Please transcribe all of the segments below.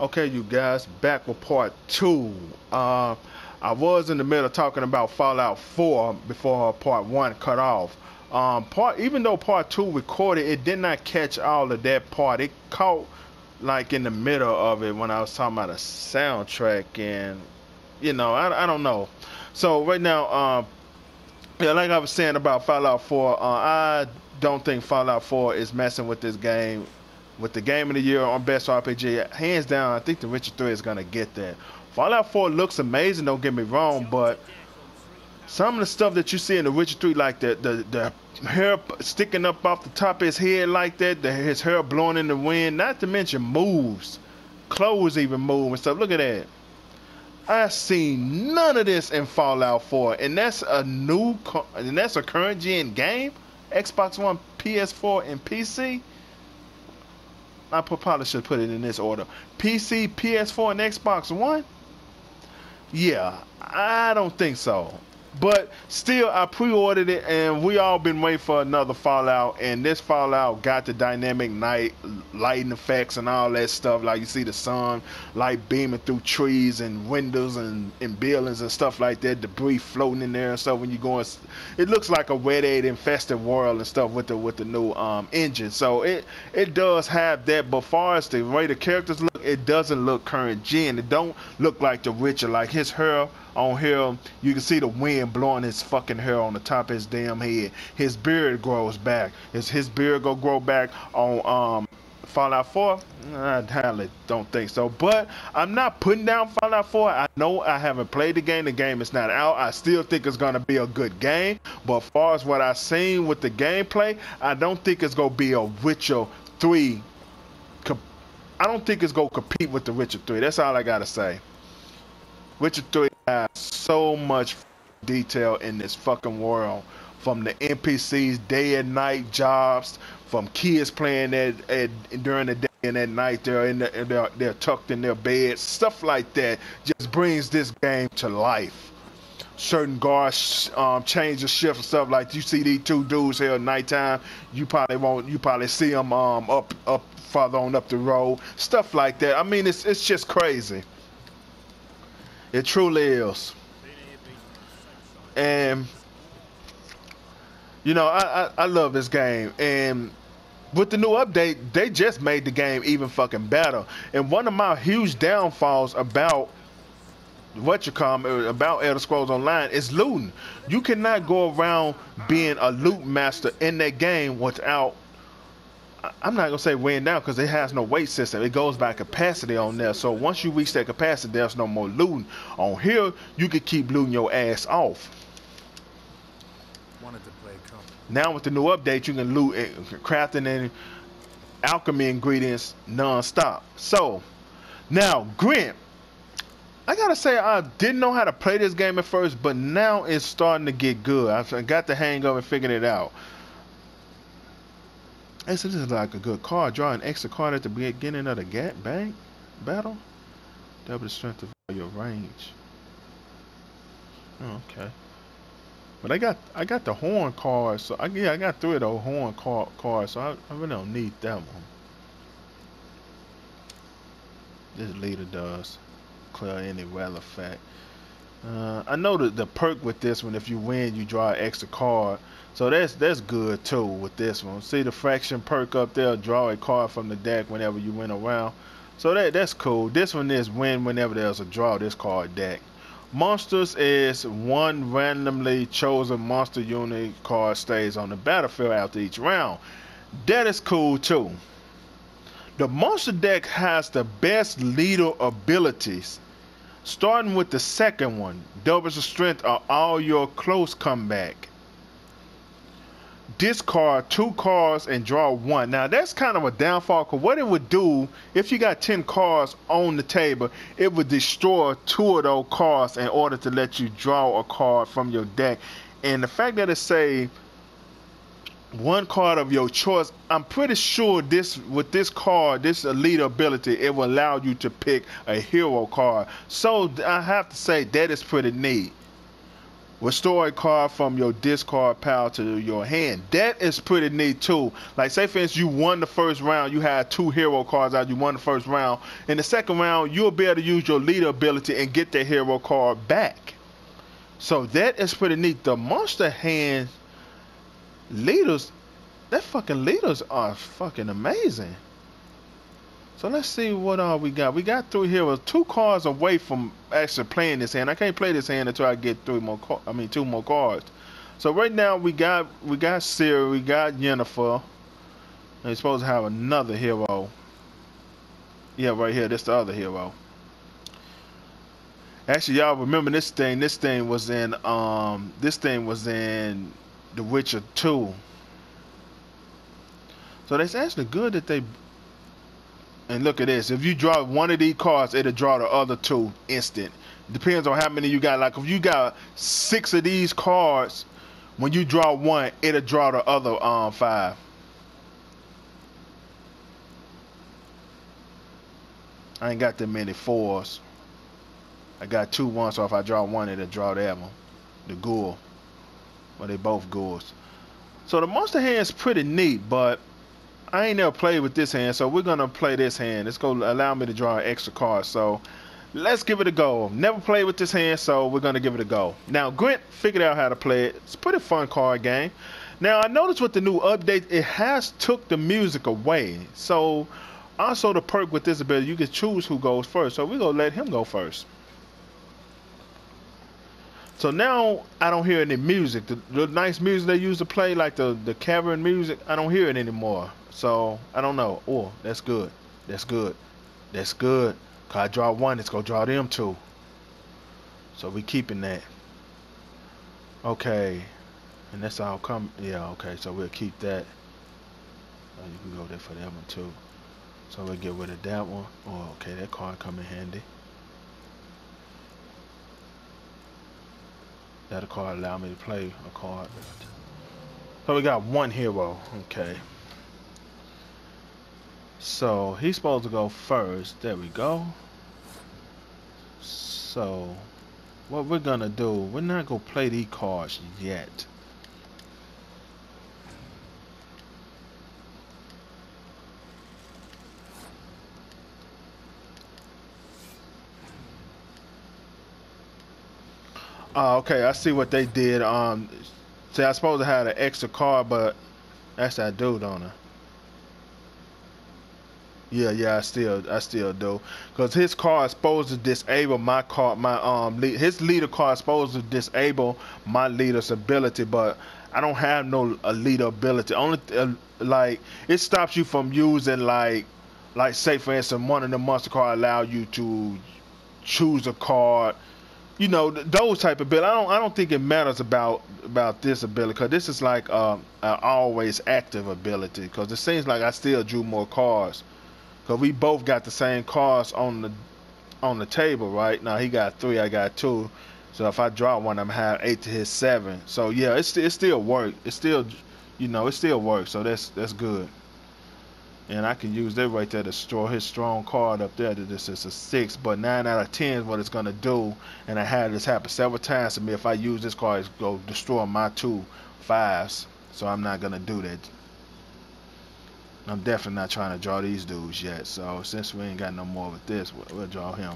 Okay, you guys, back with part two. I was in the middle talking about Fallout 4 before part one cut off. Even though part two recorded, it did not catch all of that part. It caught like in the middle of it when I was talking about a soundtrack, and I don't know. So right now, yeah, like I was saying about Fallout 4, I don't think Fallout 4 is messing with this game. With the game of the year on Best RPG, hands down, I think The Witcher 3 is going to get that. Fallout 4 looks amazing, don't get me wrong, but some of the stuff that you see in The Witcher 3, like the hair sticking up off the top of his head like that, his hair blowing in the wind, not to mention moves, clothes even move and stuff. Look at that. I seen none of this in Fallout 4, and that's a current gen game. Xbox One, PS4, and PC. Probably should put it in this order: PC, PS4, and Xbox One. Yeah, I don't think so. But still, I pre-ordered it, and we all been waiting for another Fallout. And this Fallout got the dynamic night lighting effects and all that stuff. Like you see the sun light beaming through trees and windows and buildings and stuff like that. Debris floating in there and stuff. When you go, it looks like a Red 8 infested world and stuff with the new engine. So it does have that. But far as the way the characters look, it doesn't look current gen. It don't look like the Witcher. Like his hair on here, you can see the wind blowing his fucking hair on the top of his damn head. His beard grows back. Is his beard gonna grow back on Fallout 4? I highly don't think so. But I'm not putting down Fallout 4. I know I haven't played the game. The game is not out. I still think it's gonna be a good game. But as far as what I've seen with the gameplay, I don't think it's gonna be a Witcher 3. I don't think it's gonna compete with the Witcher 3. That's all I gotta say. Witcher 3 has so much detail in this fucking world. From the NPCs, day and night jobs, from kids playing during the day and at night they're tucked in their beds, stuff like that just brings this game to life. Certain guards change the shift and stuff like you see these two dudes here at nighttime. You probably see them up farther on up the road, stuff like that. I mean, it's just crazy. It truly is. And I love this game. And with the new update, they just made the game even fucking better. And one of my huge downfalls about about Elder Scrolls Online is looting. You cannot go around being a loot master in that game without, I'm not gonna say weighing down because it has no weight system. It goes by capacity on there. So once you reach that capacity, there's no more looting. On here, you can keep looting your ass off. Wanted to play company. Now with the new update, you can loot crafting and alchemy ingredients non-stop. So now, Grant, I gotta say I didn't know how to play this game at first, but now it's starting to get good. I got the hang of it, figured it out. Hey, so this is like a good card. Draw an extra card at the beginning of the bank battle. Double the strength of your range. Oh, okay. But I got the horn card, so I got three of those horn cards, so I really don't need that one. This leader does clear any rel effect. I know that the perk with this one, if you win, you draw an extra card. So that's good too with this one. See the fraction perk up there, draw a card from the deck whenever you win around. So that's cool. This one is win whenever there's a draw this card deck. Monsters is one randomly chosen monster unit card stays on the battlefield after each round. That is cool too. The monster deck has the best leader abilities. Starting with the second one, doubles the strength of all your close comeback. Discard 2 cards and draw 1. Now that's kind of a downfall because what it would do if you got 10 cards on the table, it would destroy 2 of those cards in order to let you draw a card from your deck. And the fact that it say 1 card of your choice, I'm pretty sure with this card, this elite ability, it will allow you to pick a hero card. So I have to say that is pretty neat. Restore a card from your discard pile to your hand. That is pretty neat too. Like say for instance you won the first round, you had 2 hero cards out, you won the first round. In the second round, you'll be able to use your leader ability and get that hero card back. So that is pretty neat. The monster hand leaders, that fucking leaders are fucking amazing. So let's see what we got. We got 3 heroes, 2 cards away from actually playing this hand. I can't play this hand until I get 2 more cards. So right now we got Siri, we got Yennefer. And we're supposed to have another hero. Yeah, right here. This the other hero. Actually, y'all remember this thing? This thing was in The Witcher 2. So that's actually good that they. And look at this. If you draw one of these cards, it'll draw the other 2 instant. Depends on how many you got. Like if you got 6 of these cards, when you draw one, it'll draw the other 5. I ain't got that many 4s. I got 2 1s, so if I draw one, it'll draw that one. The ghoul. Well, they both ghouls. So the monster hand is pretty neat, but I ain't never played with this hand, so we're gonna play this hand. It's gonna allow me to draw an extra card, so let's give it a go. Never played with this hand, so we're gonna give it a go. Now Grant figured out how to play it. It's a pretty fun card game. Now I noticed with the new update, it has took the music away. So also the perk with this ability, you can choose who goes first. So we're gonna let him go first. So now I don't hear any music. The nice music they used to play, like the cavern music, I don't hear it anymore. So I don't know. Oh, that's good. That's good. That's good. Cause I draw 1, it's gonna draw them 2. So we keeping that. Okay. And that's all come. Yeah. Okay. So we'll keep that. Oh, you can go there for that one too. So we'll get rid of that one. Oh, okay. That card come in handy. That card allow me to play a card. So we got 1 hero. Okay. So he's supposed to go first. There we go. So what we're gonna do, we're not gonna play these cards yet. Okay, I see what they did. See, I supposed to have an extra card, but that's that dude, don't I? Yeah, I still do, cause his card is supposed to disable my card, his leader card is supposed to disable my leader's ability, but I don't have no leader ability. Only like it stops you from using like say for instance one of the monster cards allow you to choose a card. You know those type of ability. I don't think it matters about this ability, cause this is like an always active ability. Cause it seems like I still drew more cards. Cause we both got the same cards on the table, right? Now he got 3, I got 2. So if I draw one, I'm have 8 to his 7. So yeah, it still works. It still, it still works. So that's good. And I can use that right there to destroy his strong card up there. That this is a 6, but 9 out of 10 is what it's gonna do. And I had this happen several times to me. If I use this card, it's gonna destroy my 2 5s. So I'm not gonna do that. I'm definitely not trying to draw these dudes yet. So since we ain't got no more with this, we'll draw him.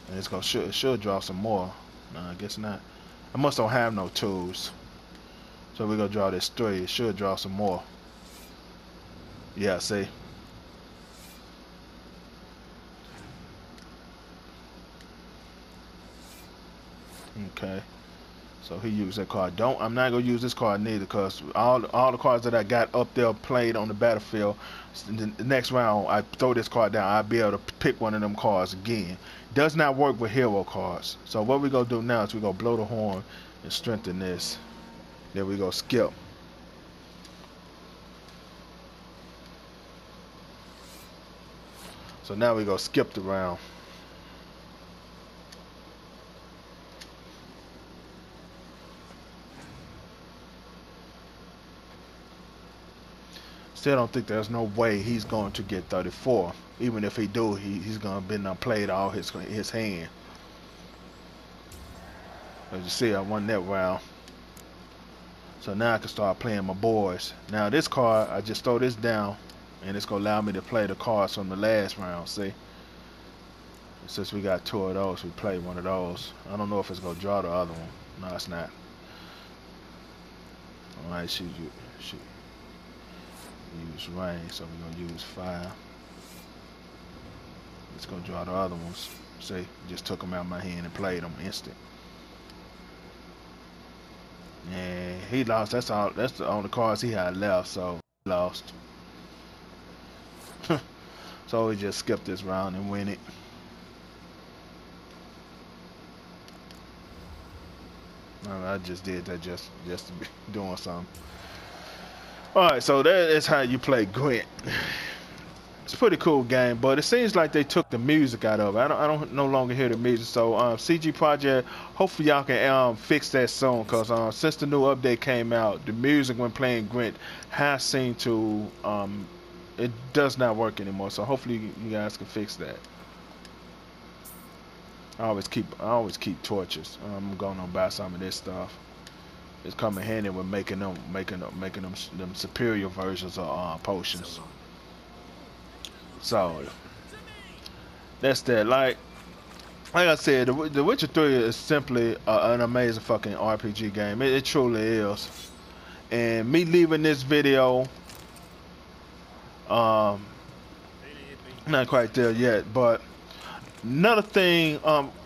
And it's gonna should draw some more. No, I guess not. I must don't have no 2s. So we're gonna draw this 3. It should draw some more. Yeah, see. Okay. So he used that card. I'm not gonna use this card neither, because all the cards that I got up there played on the battlefield. The next round I throw this card down, I'll be able to pick one of them cards again. Does not work with hero cards. So what we're gonna do now is we're gonna blow the horn and strengthen this. There we go, skip. So now we go skip the round. Still don't think there's no way he's going to get 34. Even if he do, he's gonna be played all his hand. As you see, I won that round. So now I can start playing my boys. Now this card, I just throw this down, and it's gonna allow me to play the cards from the last round. See, since we got 2 of those, we play one of those. I don't know if it's gonna draw the other one. No, it's not. All right, shoot. Use rain, so we're gonna use fire. It's gonna draw the other ones. See, just took them out of my hand and played them instant. And he lost. That's all. That's the only cards he had left, so he lost. So we just skip this round and win it. I just did that just to be doing something. Alright, so that is how you play Gwent. It's a pretty cool game, but it seems like they took the music out of it. I don't no longer hear the music. So CG Project, hopefully y'all can fix that soon, because since the new update came out, the music when playing Gwent has seemed to it does not work anymore. So hopefully you guys can fix that. I always keep torches. I'm going to buy some of this stuff. It's coming handy with making them superior versions of potions. So that's that. Like I said, The Witcher 3 is simply an amazing fucking RPG game. It truly is. And me leaving this video, not quite there yet, but another thing,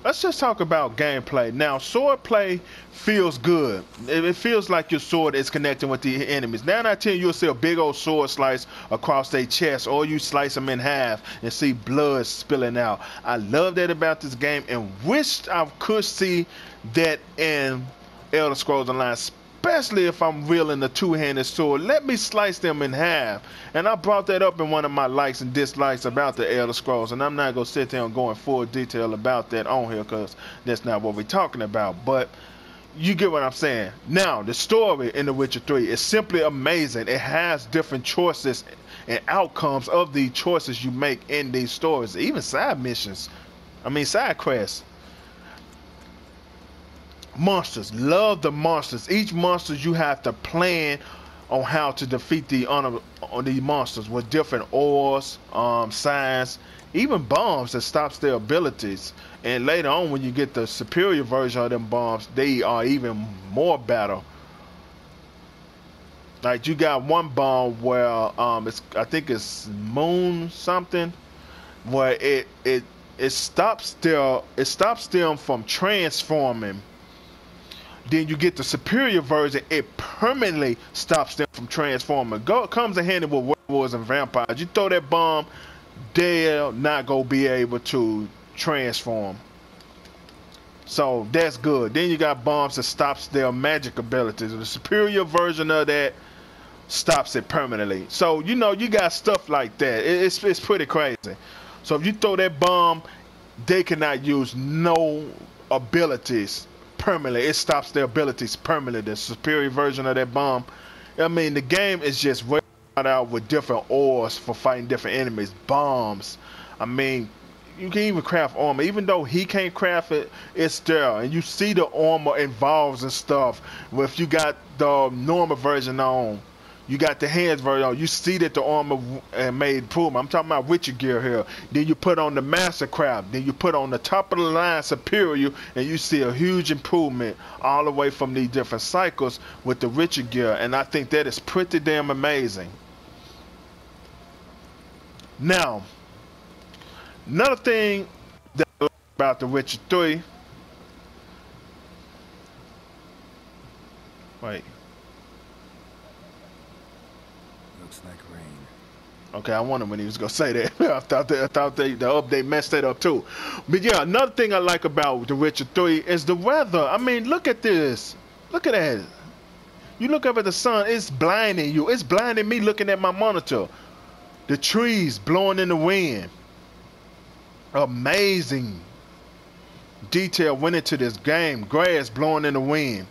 let's just talk about gameplay. Now, sword play feels good. It feels like your sword is connecting with the enemies. 9 out of 10, you'll see a big old sword slice across their chest, or you slice them in half and see blood spilling out. I love that about this game, and wished I could see that in Elder Scrolls Online, especially if I'm wielding a two-handed sword. Let me slice them in half. And I brought that up in one of my likes and dislikes about the Elder Scrolls, and I'm not going to sit there and go in full detail about that on here, because that's not what we're talking about. But you get what I'm saying. Now, the story in The Witcher 3 is simply amazing. It has different choices and outcomes of the choices you make in these stories. Even side missions. I mean, side quests. Monsters. Love the monsters. Each monster you have to plan on how to defeat the monsters with different ores, signs, even bombs that stops their abilities. And later on, when you get the superior version of them bombs, they are even more battle. Like you got one bomb where I think it's moon something, where it stops them from transforming. Then you get the superior version, it permanently stops them from transforming. Comes in handy with werewolves and vampires. You throw that bomb, they'll not go be able to transform. So that's good. Then you got bombs that stops their magic abilities. The superior version of that stops it permanently. So you know you got stuff like that. It's pretty crazy. So if you throw that bomb, they cannot use no abilities permanently. It stops their abilities permanently. The superior version of that bomb. I mean, the game is just way out with different ores for fighting different enemies. Bombs. I mean, you can even craft armor. Even though he can't craft it, it's there. And you see the armor involves and stuff. If you got the normal version on, you got the hands version on, you see that the armor made improvement. I'm talking about Witcher gear here. Then you put on the Mastercraft. Then you put on the top of the line Superior, and you see a huge improvement all the way from these different cycles with the Witcher gear. And I think that is pretty damn amazing. Now, another thing that I like about The Witcher 3. Wait. Looks like rain. Okay, I wondered when he was gonna say that. I thought the update messed that up too. But yeah, another thing I like about The Witcher 3 is the weather. I mean, look at this. Look at that. You look up at the sun, it's blinding you. It's blinding me looking at my monitor. The trees blowing in the wind. Amazing detail went into this game. Grass blowing in the wind.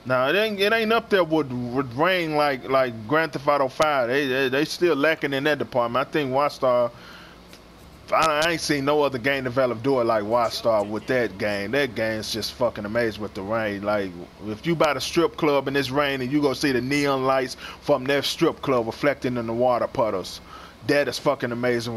Now it ain't up there with rain like Grand Theft Auto 5. They still lacking in that department. I think Rockstar I ain't seen no other game developed do it like Wildstar with that game. That game's just fucking amazing with the rain. Like, if you buy the strip club in this rain and you go see the neon lights from that strip club reflecting in the water puddles, that is fucking amazing.